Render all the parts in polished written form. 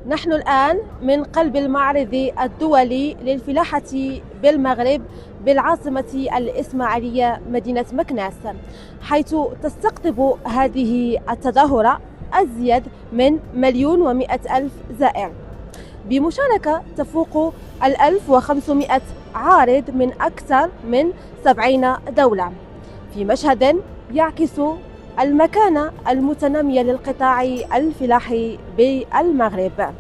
نحن الآن من قلب المعرض الدولي للفلاحة بالمغرب بالعاصمة الإسماعيلية مدينة مكناس، حيث تستقطب هذه التظاهرة أزيد من 1,100,000 زائر بمشاركة تفوق 1500 عارض من أكثر من 70 دولة، في مشهد يعكس المكانة المتنامية للقطاع الفلاحي بالمغرب.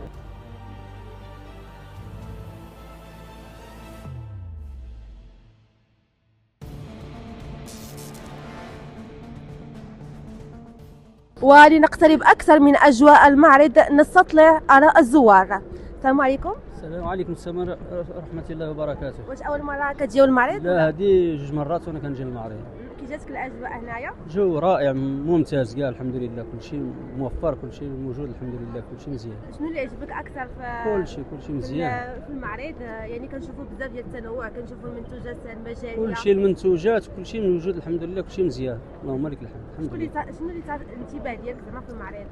ولنقترب أكثر من أجواء المعرض نستطلع آراء الزوار. السلام عليكم. السلام عليكم السلام ورحمة الله وبركاته. واش أول مرة كتجيو المعرض؟ لا، هذه جوج مرات وأنا كنجي للمعرض. كي جاتك الأجواء هنايا؟ جو رائع ممتاز كاع، الحمد لله، كل شيء موفر، كل شيء موجود، الحمد لله، كل شيء مزيان. شنو اللي عجبك أكثر في كل شيء مزيان في المعرض؟ يعني كنشوفوا بزاف ديال التنوع، كنشوفوا المنتوجات المجانية، كل شيء، المنتوجات كل شيء موجود، الحمد لله، كل شيء مزيان، اللهم لك الحمد. الحمد لله. شنو اللي الانتباه ديالك زعما في المعرض؟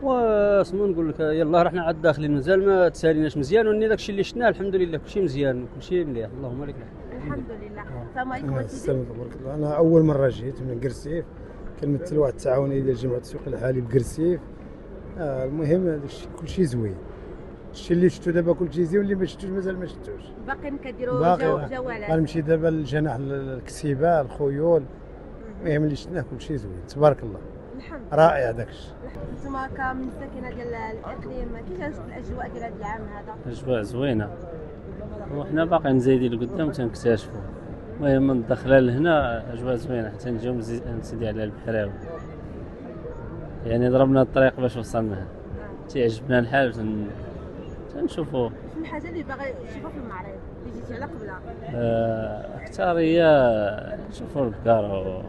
واسمو نقول لك، يلاه رحنا عاد داخلين، مازال ما تساليناش مزيان، وني داكشي اللي شفناه الحمد لله كل شيء مزيان، كل شيء مليح، اللهم لك الحمد. الحمد لله. السلام عليكم. السلام تبارك الله. انا اول مره جيت من قرسيف، كنمثل واحد التعاونيه ديال جمعيه التسويق الحالي بقرسيف. المهم داكشي كل شيء زوين، الشيء اللي شفتو دابا كل شيء زوين، واللي ما شفتوش مازال ما شفتوش. باقيين كديروا جولات؟ غنمشي دابا للجناح الكسيبه الخيول، المهم اللي شفناه كل شيء زوين تبارك الله، رائع داكشي. نتوما كمن ساكنه ديال الاقليم كي جاتك الاجواء ديال هذا العام هذا؟ اجواء زوينه، وحنا باقيين زايدين لقدام تنكتشفوا. المهم من الدخله لهنا اجواء زوينه حتى نجيو نسيدي على البحراوي، يعني ضربنا الطريق باش وصلنا، تيعجبنا الحال تنشوفوا. شنو الحاجه اللي باغي تشوفها في المعرض اللي جيتي على قبلها؟ اكثر هي نشوفوا البقر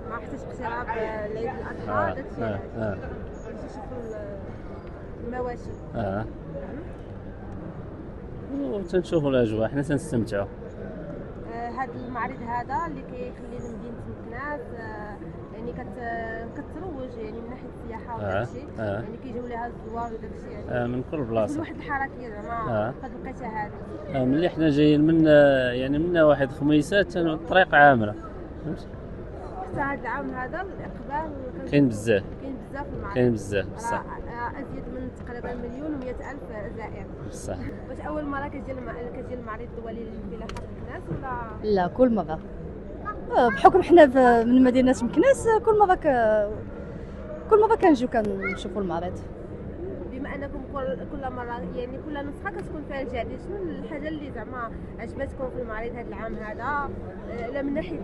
ما حتىش اقتراب العيد الاضحى داكشي علاش تشوفوا المواشي. وتنشوفوا الاجواء، حنا تنستمتعوا. هذا المعرض هذا اللي كيخلي لمدينه مكناس يعني كتروج يعني من ناحيه السياحه وداكشي، يعني كيجيو ليها الزوار وداكشي، يعني من كل بلاصه. واحد الحركيه زعما قد لقيتها هذه؟ ملي حنا جايين من يعني من واحد خميسات الطريق عامره، فهمتي. حتى هذا العام هذا الاقبال كاين بزاف المعرض، كاين بزاف بصح، ازيد من تقريبا 1,100,000 زائر بصح. واش اول مره كتجي المعرض الدولي للفلاحه في مكناس ولا؟ لا، كل مره، بحكم حنا من مدينه مكناس كل مره كنجيو كنشوفوا المعرض. بما انكم كل مره يعني كل نسخه كتكون فيها الجديد، شنو الحاجه اللي زعما عجبتكم في المعرض هذا العام هذا؟ لا من ناحيه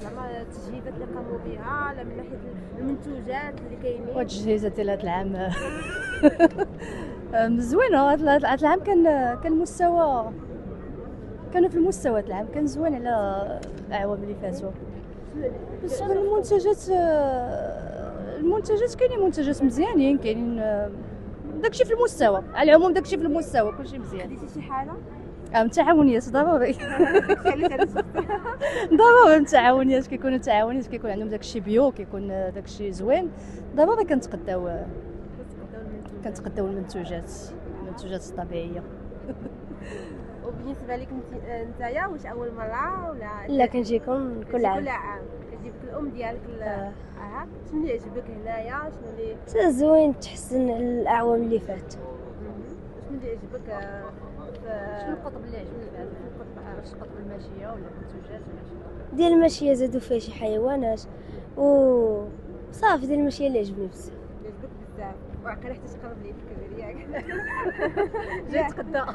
زعما التجهيزات اللي قاموا بها، لا من ناحيه المنتوجات اللي كاينين؟ والتجهيزات ديال هذا العام مزوينه. هذا العام كان مستوى، كانوا في المستوى هذا العام كان زوين على الاعوام اللي فاتوا. بس المنتجات كاينين منتجات مزيانين، كاينين داكشي في المستوى، على العموم داكشي في المستوى كلشي مزيان. خديتي شي حاجه؟ التعاونيات ضروري. ضروري التعاونيات، كيكون عندهم داكشي بيو، كيكون داكشي زوين، ضروري كنتقداو المنتوجات الطبيعيه. وبالنسبه لك نتايا واش اول مره ولا؟ لا، كنجيكم كل عام. كتجيبك الام ديالك شنو اللي عجبك هنايا؟ شنو اللي زوين تحسن الاعوام اللي فات؟ شنو اللي عجبك شنو القطب اللي عجبك في القطب الماشيه ولا المنتوجات ولا شنو؟ ديال الماشيه زادوا فيها شي حيوانات وصافي، ديال الماشيه اللي عجبني بزاف. وعقيله حتى تقرب لي الكبير ياك. جيت تقدا.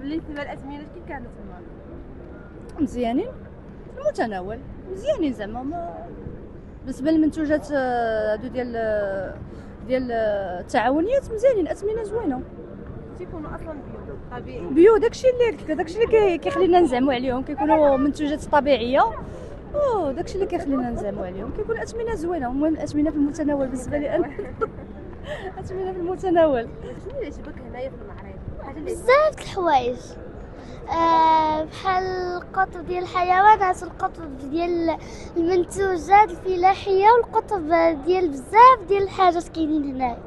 بالنسبه للاثمنه كيف كانت تما؟ مزيانين في المتناول، مزيانين زعما. بالنسبه للمنتوجات هادو ديال التعاونيات مزيانين، اثمنه زوينه، تيكونوا اصلا طبيعي بيو. داكشي اللي كيخلينا نزعموا عليهم، كيكونوا منتوجات طبيعيه، داكشي اللي كيخلينا نزعموا عليهم، كيكون اثمنه زوينه. المهم الاثمنه في المتناول بالنسبه لي انا. اثمنه في المتناول. شنو اللي عجبك هنايا في المعرض؟ بزاف د الحوايج، بحال القطب ديال الحيوانات والقطب ديال المنتوجات الفلاحيه والقطب ديال بزاف ديال الحاجات كاينين هنايا.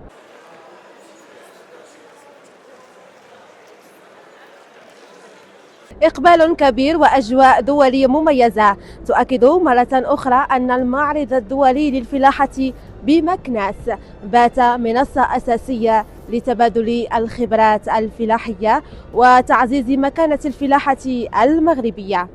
إقبال كبير وأجواء دولية مميزة تؤكد مرة أخرى أن المعرض الدولي للفلاحة بمكناس بات منصة أساسية لتبادل الخبرات الفلاحية وتعزيز مكانة الفلاحة المغربية.